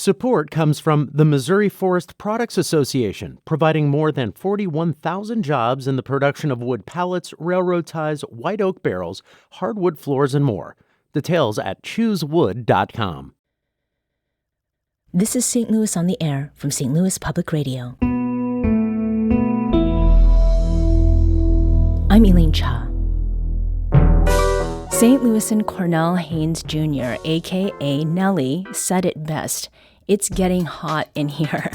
Support comes from the Missouri Forest Products Association, providing more than 41,000 jobs in the production of wood pallets, railroad ties, white oak barrels, hardwood floors, and more. Details at choosewood.com. This is St. Louis on the Air from St. Louis Public Radio. I'm Elaine Cha. St. Louisan Cornell Haynes Jr., a.k.a. Nellie, said it best. It's getting hot in here.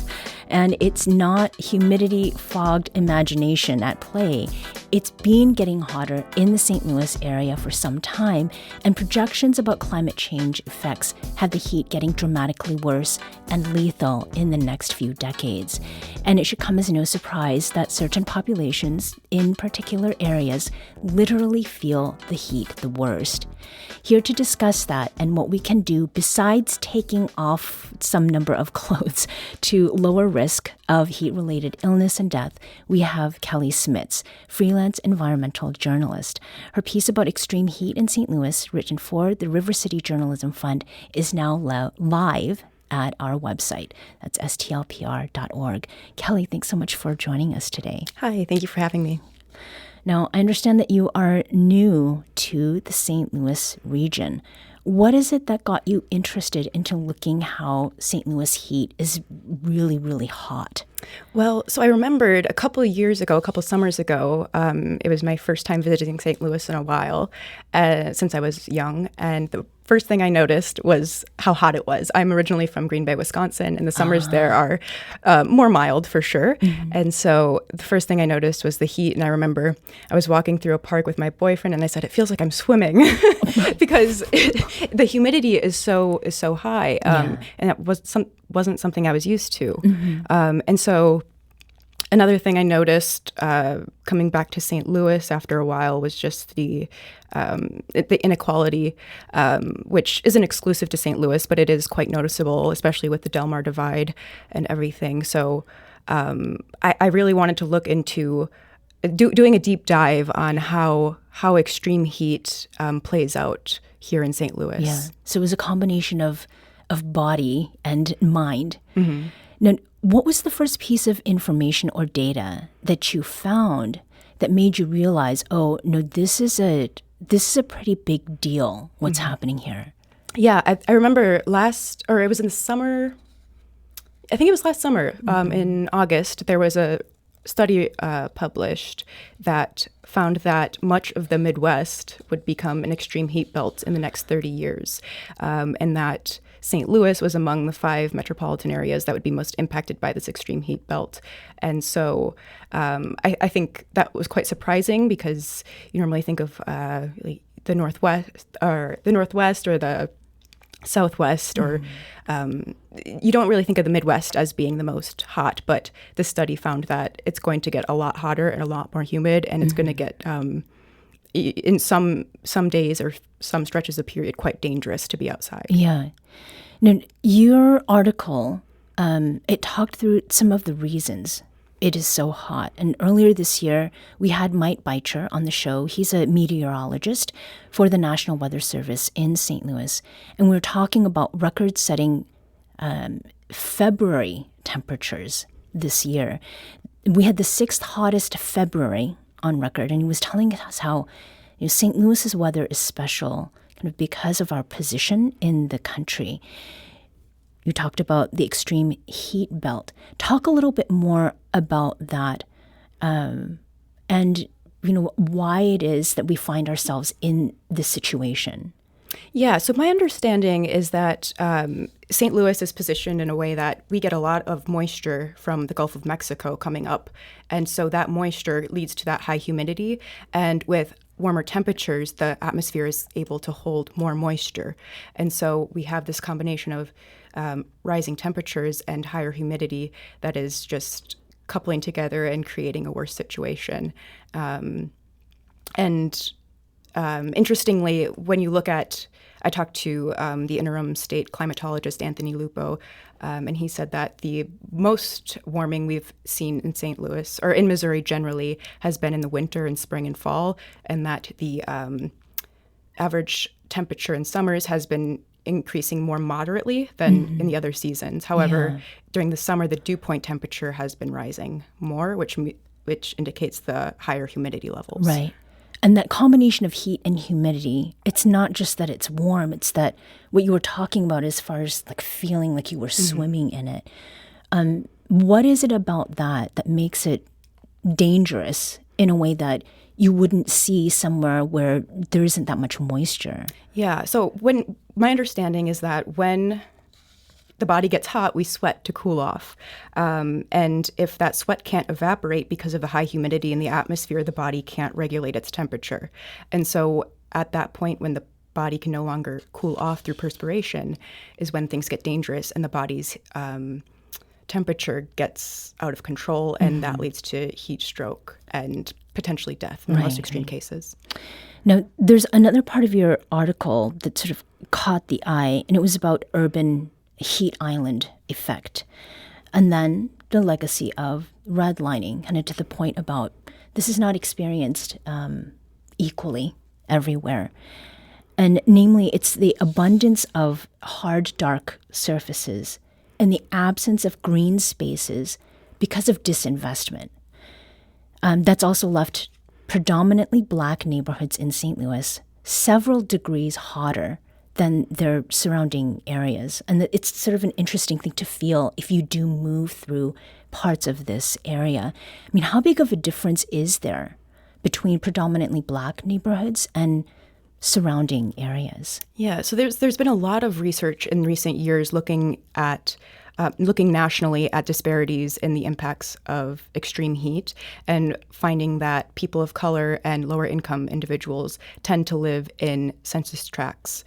And it's not humidity-fogged imagination at play. It's been getting hotter in the St. Louis area for some time, and projections about climate change effects have the heat getting dramatically worse and lethal in the next few decades. And it should come as no surprise that certain populations in particular areas literally feel the heat the worst. Here to discuss that and what we can do besides taking off some number of clothes to lower risk of heat-related illness and death, we have Kelly Smits, freelance environmental journalist. Her piece about extreme heat in St. Louis, written for the River City Journalism Fund, is now live at our website. That's stlpr.org. Kelly, thanks so much for joining us today. Hi, thank you for having me. Now, I understand that you are new to the St. Louis region. What is it that got you interested into looking how St. Louis heat is really, really hot? Well, so I remembered a couple summers ago, it was my first time visiting St. Louis in a while, since I was young. And the first thing I noticed was how hot it was. I'm originally from Green Bay, Wisconsin, and the summers there are more mild for sure. Mm-hmm. And so the first thing I noticed was the heat. And I remember I was walking through a park with my boyfriend, and I said, it feels like I'm swimming because the humidity is so high. And it wasn't something I was used to. Mm-hmm. And so another thing I noticed coming back to St. Louis after a while was just the inequality, which isn't exclusive to St. Louis, but it is quite noticeable, especially with the Del Mar Divide and everything. So I really wanted to look into doing a deep dive on how extreme heat plays out here in St. Louis. Yeah. So it was a combination of body and mind. Mm-hmm. Now, what was the first piece of information or data that you found that made you realize, oh, no, this is a pretty big deal, what's mm-hmm. happening here? Yeah, I remember it was in the summer, I think it was last summer, mm-hmm. In August, there was a study published that found that much of the Midwest would become an extreme heat belt in the next 30 years, and that St. Louis was among the 5 metropolitan areas that would be most impacted by this extreme heat belt. And so I think that was quite surprising because you normally think of like the Northwest or the Southwest, or you don't really think of the Midwest as being the most hot, but this study found that it's going to get a lot hotter and a lot more humid, and it's going to get, in some days or some stretches of period, quite dangerous to be outside. Yeah. Now, your article, it talked through some of the reasons it is so hot. And earlier this year, we had Mike Beitcher on the show. He's a meteorologist for the National Weather Service in St. Louis. And we were talking about record-setting February temperatures this year. We had the 6th hottest February on record, and he was telling us how St. Louis's weather is special kind of because of our position in the country. You talked about the extreme heat belt. Talk a little bit more about that, and why it is that we find ourselves in this situation. Yeah, so my understanding is that St. Louis is positioned in a way that we get a lot of moisture from the Gulf of Mexico coming up. And so that moisture leads to that high humidity. And with warmer temperatures, the atmosphere is able to hold more moisture. And so we have this combination of rising temperatures and higher humidity that is just coupling together and creating a worse situation. Interestingly, when you look at, I talked to the interim state climatologist, Anthony Lupo, and he said that the most warming we've seen in St. Louis, or in Missouri generally, has been in the winter and spring and fall, and that the average temperature in summers has been increasing more moderately than in the other seasons. However, during the summer, the dew point temperature has been rising more, which indicates the higher humidity levels. Right. And that combination of heat and humidity, it's not just that it's warm, it's that what you were talking about as far as like feeling like you were swimming in it. What is it about that makes it dangerous in a way that you wouldn't see somewhere where there isn't that much moisture? Yeah. So my understanding is that when the body gets hot, we sweat to cool off. And if that sweat can't evaporate because of the high humidity in the atmosphere, the body can't regulate its temperature. And so at that point, when the body can no longer cool off through perspiration, is when things get dangerous and the body's temperature gets out of control, and that leads to heat stroke and potentially death in the most extreme cases. Now, there's another part of your article that sort of caught the eye, and it was about urban heat island effect. And then the legacy of redlining, kind of to the point about this is not experienced equally everywhere. And namely, it's the abundance of hard, dark surfaces and the absence of green spaces because of disinvestment. That's also left predominantly Black neighborhoods in St. Louis several degrees hotter than their surrounding areas. And it's sort of an interesting thing to feel if you do move through parts of this area. I mean, how big of a difference is there between predominantly Black neighborhoods and surrounding areas? Yeah, so there's been a lot of research in recent years looking nationally at disparities in the impacts of extreme heat and finding that people of color and lower income individuals tend to live in census tracts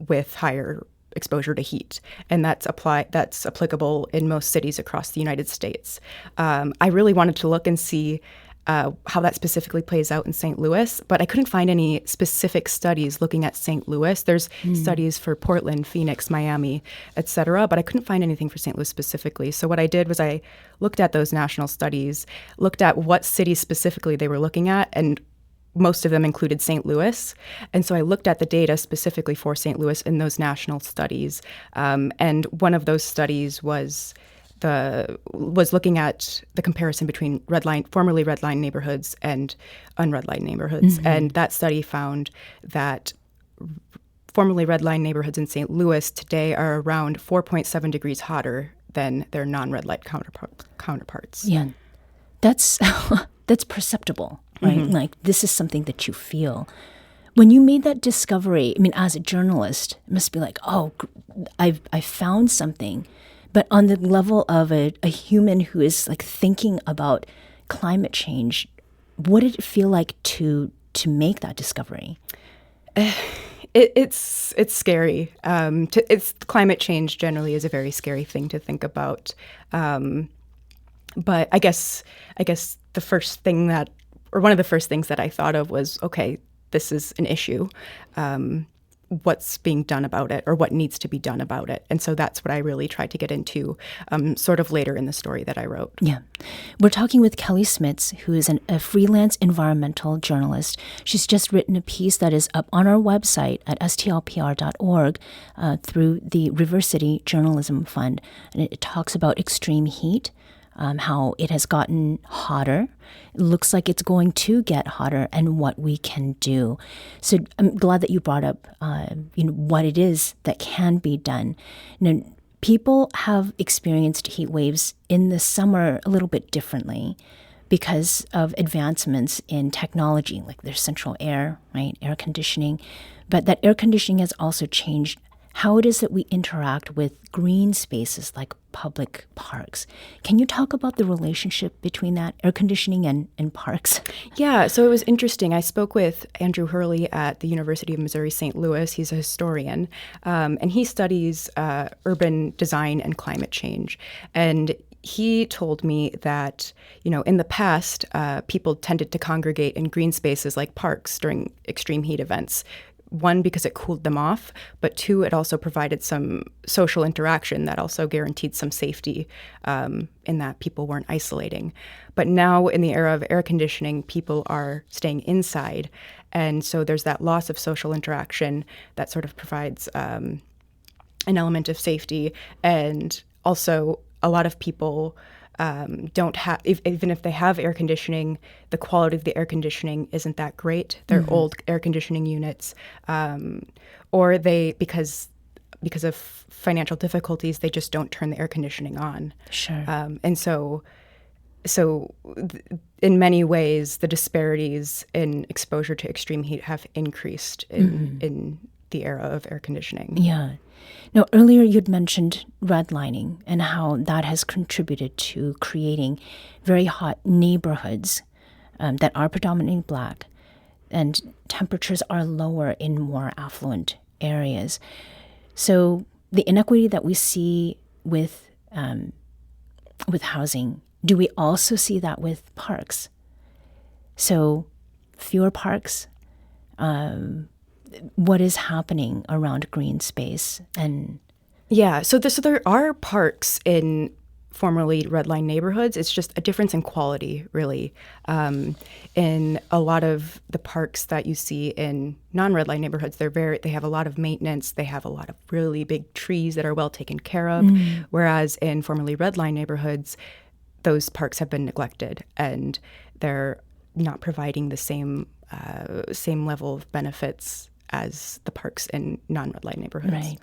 with higher exposure to heat, and that's applicable in most cities across the United States. I really wanted to look and see how that specifically plays out in St. Louis, but I couldn't find any specific studies looking at St. Louis. There's studies for Portland, Phoenix, Miami, et cetera, but I couldn't find anything for St. Louis specifically. So what I did was I looked at those national studies, looked at what cities specifically they were looking at, and most of them included St. Louis. And so I looked at the data specifically for St. Louis in those national studies. And one of those studies was looking at the comparison between formerly redlined neighborhoods and unredlined neighborhoods. And that study found that formerly redlined neighborhoods in St. Louis today are around 4.7 degrees hotter than their non-red-light counterparts. Yeah, that's perceptible, right? Like, this is something that you feel. When you made that discovery, I mean, as a journalist, it must be like, oh, I found something. But on the level of a human who is like thinking about climate change, what did it feel like to make that discovery? It's scary. Climate change generally is a very scary thing to think about. But I guess the first thing one of the first things that I thought of was, okay, this is an issue. What's being done about it, or what needs to be done about it. And so that's what I really tried to get into sort of later in the story that I wrote. Yeah. We're talking with Kelly Smits, who is a freelance environmental journalist. She's just written a piece that is up on our website at stlpr.org through the River City Journalism Fund. And it talks about extreme heat, how it has gotten hotter. It looks like it's going to get hotter, and what we can do. So I'm glad that you brought up, what it is that can be done. People have experienced heat waves in the summer a little bit differently because of advancements in technology, like there's central air, right, air conditioning. But that air conditioning has also changed how it is that we interact with green spaces like public parks. Can you talk about the relationship between that, air conditioning and parks? Yeah, so it was interesting. I spoke with Andrew Hurley at the University of Missouri St. Louis. He's a historian, and he studies urban design and climate change. And he told me that, in the past, people tended to congregate in green spaces like parks during extreme heat events. One, because it cooled them off, but two, it also provided some social interaction that also guaranteed some safety in that people weren't isolating. But now, in the era of air conditioning, people are staying inside, And so there's that loss of social interaction that sort of provides an element of safety. And also, a lot of people don't have, even if they have air conditioning, the quality of the air conditioning isn't that great. They're old air conditioning units, or because of financial difficulties, they just don't turn the air conditioning on. Sure. And so in many ways, the disparities in exposure to extreme heat have increased in the era of air conditioning. Yeah. Now, earlier you'd mentioned redlining and how that has contributed to creating very hot neighborhoods that are predominantly Black, and temperatures are lower in more affluent areas. So the inequity that we see with housing, do we also see that with parks? So fewer parks. What is happening around green space? And Yeah, so there are parks in formerly redline neighborhoods. It's just a difference in quality, really. In a lot of the parks that you see in non-redline neighborhoods, they have a lot of maintenance. They have a lot of really big trees that are well taken care of. Whereas in formerly redline neighborhoods, those parks have been neglected, and they're not providing the same level of benefits as the parks in non-redline neighborhoods. right.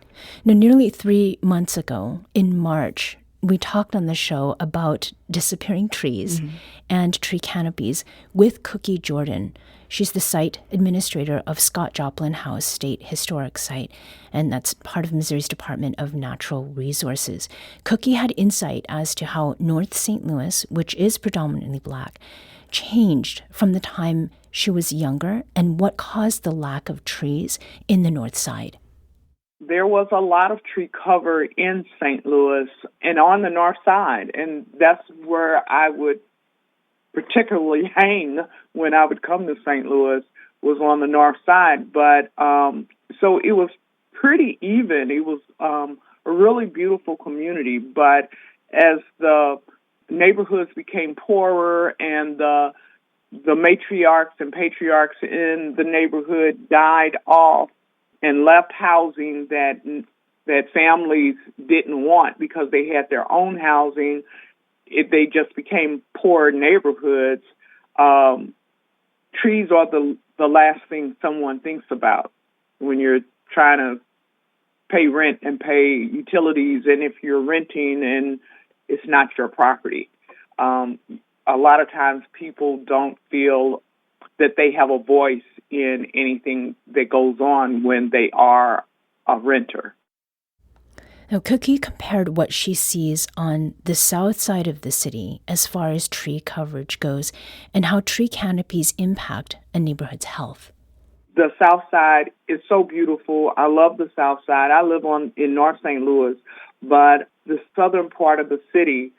Now, nearly 3 months ago, in March, we talked on the show about disappearing trees and tree canopies with Cookie Jordan. She's the site administrator of Scott Joplin House State Historic Site, and that's part of Missouri's Department of Natural Resources. Cookie had insight as to how North St. Louis, which is predominantly Black, changed from the time she was younger and what caused the lack of trees in the North Side. There was a lot of tree cover in St. Louis and on the North Side, and that's where I would particularly hang when I would come to St. Louis, was on the North Side. But so it was pretty even. It was a really beautiful community. But as the neighborhoods became poorer and the matriarchs and patriarchs in the neighborhood died off and left housing that families didn't want because they had their own housing, they just became poor neighborhoods. Trees are the last thing someone thinks about when you're trying to pay rent and pay utilities, and if you're renting and it's not your property. A lot of times people don't feel that they have a voice in anything that goes on when they are a renter. Now, Cookie compared what she sees on the south side of the city as far as tree coverage goes and how tree canopies impact a neighborhood's health. The south side is so beautiful. I love the south side. I live in North St. Louis, but the southern part of the city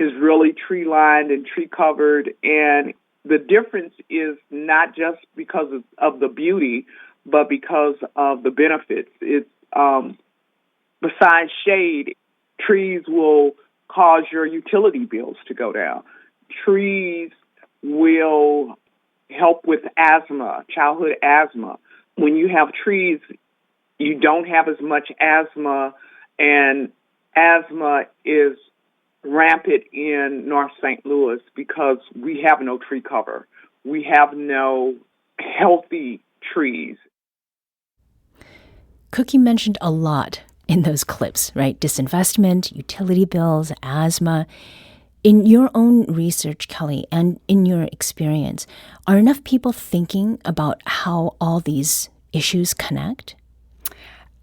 is really tree-lined and tree-covered, and the difference is not just because of the beauty, but because of the benefits. It's besides shade, trees will cause your utility bills to go down. Trees will help with asthma, childhood asthma. When you have trees, you don't have as much asthma, and asthma is rampant in North St. Louis because we have no tree cover. We have no healthy trees. Cookie mentioned a lot in those clips, right? Disinvestment, utility bills, asthma. In your own research, Kelly, and in your experience, are enough people thinking about how all these issues connect?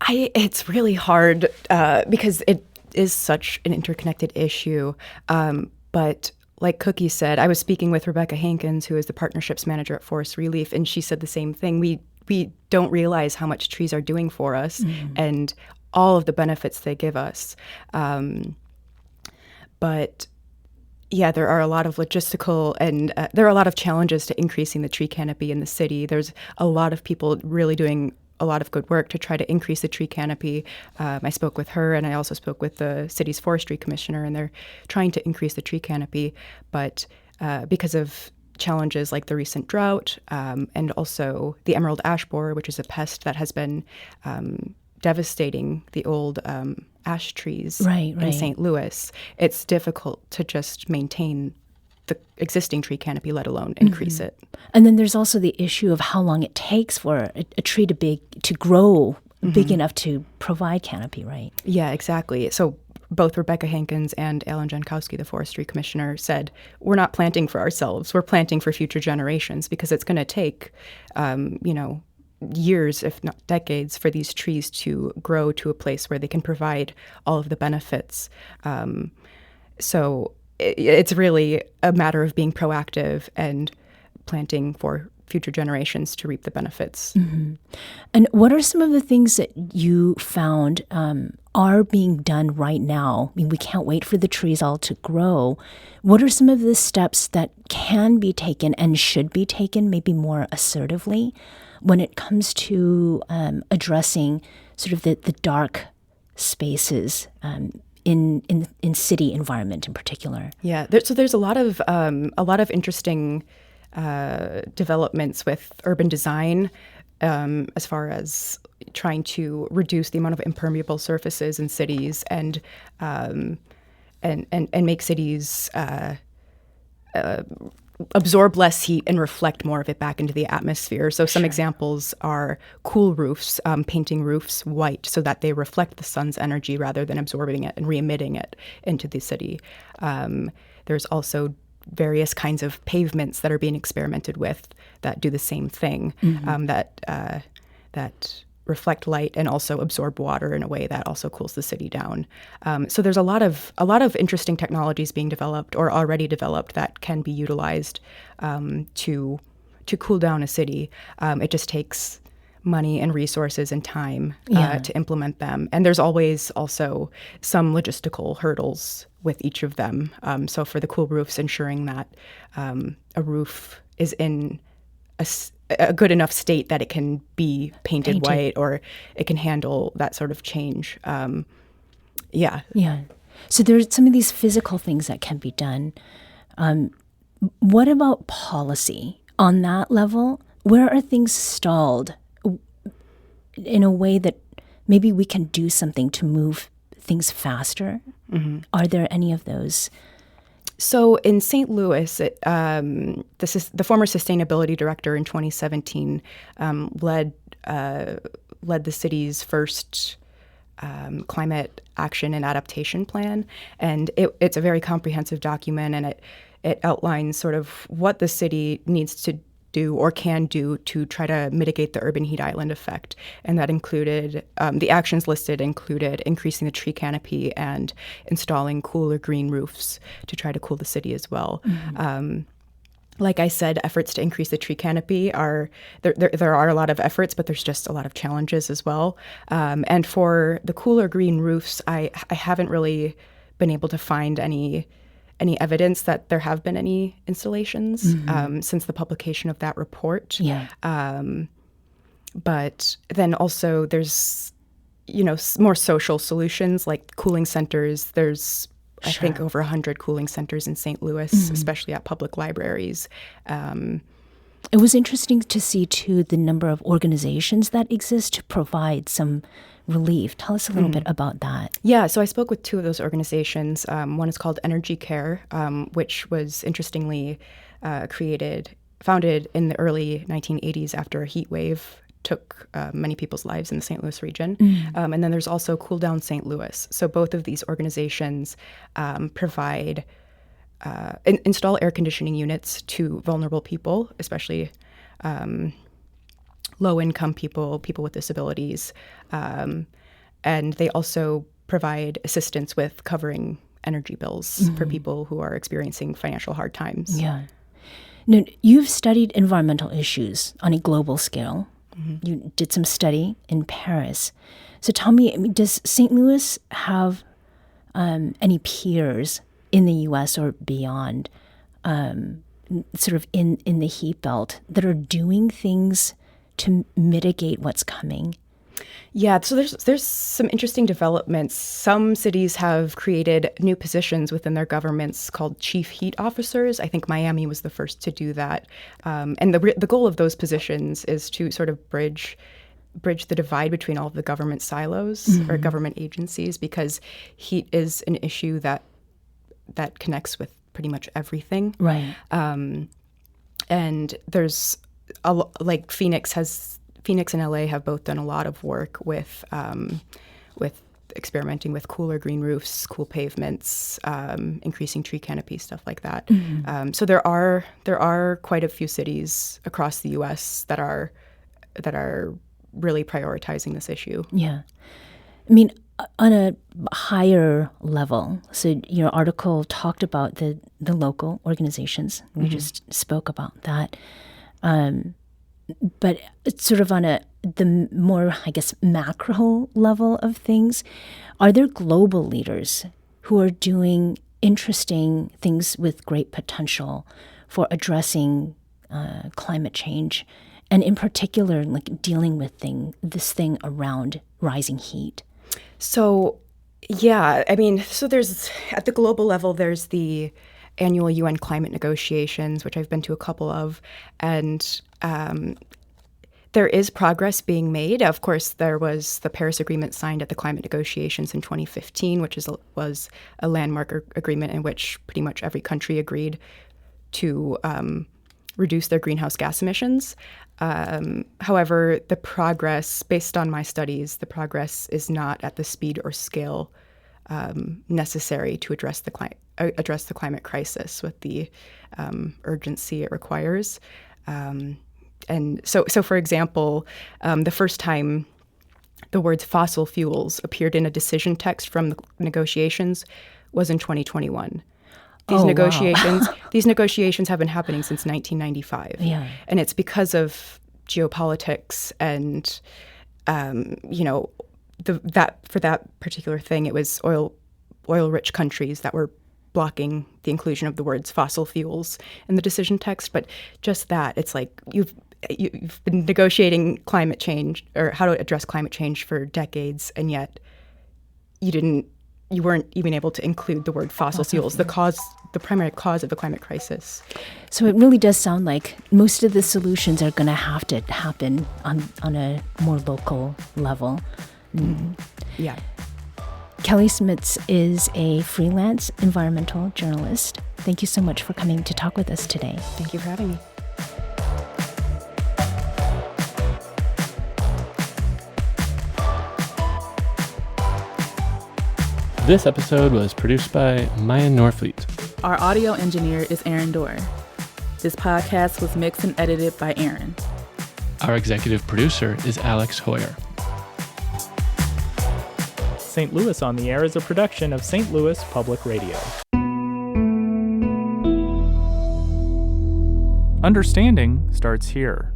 It's really hard because it is such an interconnected issue. But like Cookie said, I was speaking with Rebecca Hankins, who is the partnerships manager at Forest Relief, and she said the same thing. We don't realize how much trees are doing for us and all of the benefits they give us. But yeah, there are a lot of logistical and there are a lot of challenges to increasing the tree canopy in the city. There's a lot of people really doing a lot of good work to try to increase the tree canopy. I spoke with her, and I also spoke with the city's forestry commissioner, and they're trying to increase the tree canopy. But because of challenges like the recent drought, and also the emerald ash borer, which is a pest that has been devastating the old ash trees in St. Louis. It's difficult to just maintain the existing tree canopy, let alone increase it. And then there's also the issue of how long it takes for a tree to grow big enough to provide canopy, right? Yeah, exactly. So both Rebecca Hankins and Alan Jankowski, the forestry commissioner, said, we're not planting for ourselves. We're planting for future generations because it's going to take, years, if not decades, for these trees to grow to a place where they can provide all of the benefits. So it's really a matter of being proactive and planting for future generations to reap the benefits. Mm-hmm. And what are some of the things that you found are being done right now? I mean, we can't wait for the trees all to grow. What are some of the steps that can be taken and should be taken maybe more assertively when it comes to addressing sort of the dark spaces in city environment in particular? Yeah, so there's a lot of interesting developments with urban design, as far as trying to reduce the amount of impermeable surfaces in cities and make cities absorb less heat and reflect more of it back into the atmosphere. So some examples are cool roofs, painting roofs white so that they reflect the sun's energy rather than absorbing it and re-emitting it into the city. There's also various kinds of pavements that are being experimented with that do the same thing, that reflect light and also absorb water in a way that also cools the city down. So there's a lot of interesting technologies being developed or already developed that can be utilized to cool down a city. It just takes money and resources and time to implement them. And there's always also some logistical hurdles with each of them. So for the cool roofs, ensuring that a roof is in a good enough state that it can be painted white or it can handle that sort of change. Yeah. So there's some of these physical things that can be done. What about policy on that level? Where are things stalled in a way that maybe we can do something to move things faster? Mm-hmm. Are there any of those? So in St. Louis, the former sustainability director in 2017 led the city's first climate action and adaptation plan, and it's a very comprehensive document, and it outlines sort of what the city needs to do or can do to try to mitigate the urban heat island effect. And that included, the actions listed included increasing the tree canopy and installing cool or green roofs to try to cool the city as well. Mm-hmm. Like I said, efforts to increase the tree canopy there are a lot of efforts, but there's just a lot of challenges as well. And for the cooler green roofs, I haven't really been able to find any evidence that there have been any installations since the publication of that report. Yeah. But then also there's, more social solutions like cooling centers. There's, I think, over 100 cooling centers in St. Louis, especially at public libraries. It was interesting to see, too, the number of organizations that exist to provide some relief. Tell us a little bit about that. Yeah, so I spoke with two of those organizations. One is called Energy Care, which was interestingly founded in the early 1980s after a heat wave took many people's lives in the St. Louis region. And then there's also Cool Down St. Louis. So both of these organizations provide install air conditioning units to vulnerable people, especially low-income people with disabilities. And they also provide assistance with covering energy bills for people who are experiencing financial hard times. Yeah. Now, you've studied environmental issues on a global scale. Mm-hmm. You did some study in Paris. So tell me, does St. Louis have any peers in the U.S. or beyond, sort of in the heat belt, that are doing things to mitigate what's coming? Yeah, so there's some interesting developments. Some cities have created new positions within their governments called chief heat officers. I think Miami was the first to do that. And the goal of those positions is to sort of bridge the divide between all of the government silos or government agencies, because heat is an issue that connects with pretty much everything. Right. And there's like Phoenix and LA have both done a lot of work with experimenting with cooler green roofs, cool pavements, increasing tree canopy, stuff like that. So there are quite a few cities across the U.S. that are really prioritizing this issue. Yeah. I mean, on a higher level, so your article talked about the local organizations. We just spoke about that. But it's sort of on the more, I guess, macro level of things. Are there global leaders who are doing interesting things with great potential for addressing climate change, and in particular, like dealing with this thing around rising heat? So, yeah, I mean, so there's, at the global level, there's the annual UN climate negotiations, which I've been to a couple of, and there is progress being made. Of course, there was the Paris Agreement signed at the climate negotiations in 2015, which was a landmark agreement in which pretty much every country agreed to reduce their greenhouse gas emissions. However, the progress, based on my studies, the progress is not at the speed or scale necessary to address the climate crisis with the urgency it requires. And so, for example, the first time the words fossil fuels appeared in a decision text from the negotiations was in 2021. These negotiations have been happening since 1995. Yeah. And it's because of geopolitics and, for that particular thing, it was oil-rich countries that were blocking the inclusion of the words fossil fuels in the decision text. But just that, it's like you've been negotiating climate change or how to address climate change for decades, and yet you weren't even able to include the word fossil fuels, the primary cause of the climate crisis. So it really does sound like most of the solutions are going to have to happen on a more local level. Yeah. Kelly Smits is a freelance environmental journalist. Thank you so much for coming to talk with us today. Thank you for having me. This episode was produced by Maya Norfleet. Our audio engineer is Aaron Dorr. This podcast was mixed and edited by Aaron. Our executive producer is Alex Hoyer. St. Louis on the Air is a production of St. Louis Public Radio. Understanding starts here.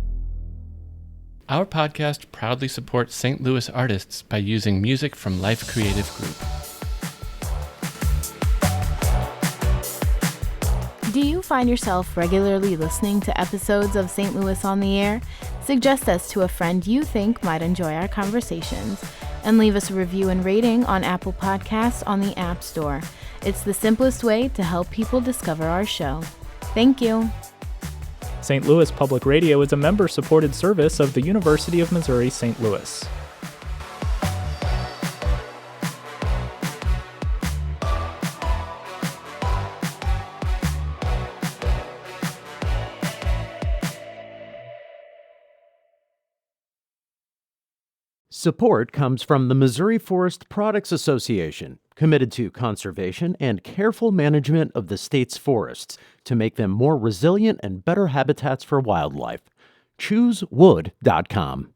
Our podcast proudly supports St. Louis artists by using music from Life Creative Group. Do you find yourself regularly listening to episodes of St. Louis on the Air? Suggest us to a friend you think might enjoy our conversations, and leave us a review and rating on Apple Podcasts on the App Store. It's the simplest way to help people discover our show. Thank you. St. Louis Public Radio is a member-supported service of the University of Missouri St. Louis. Support comes from the Missouri Forest Products Association, committed to conservation and careful management of the state's forests to make them more resilient and better habitats for wildlife. ChooseWood.com.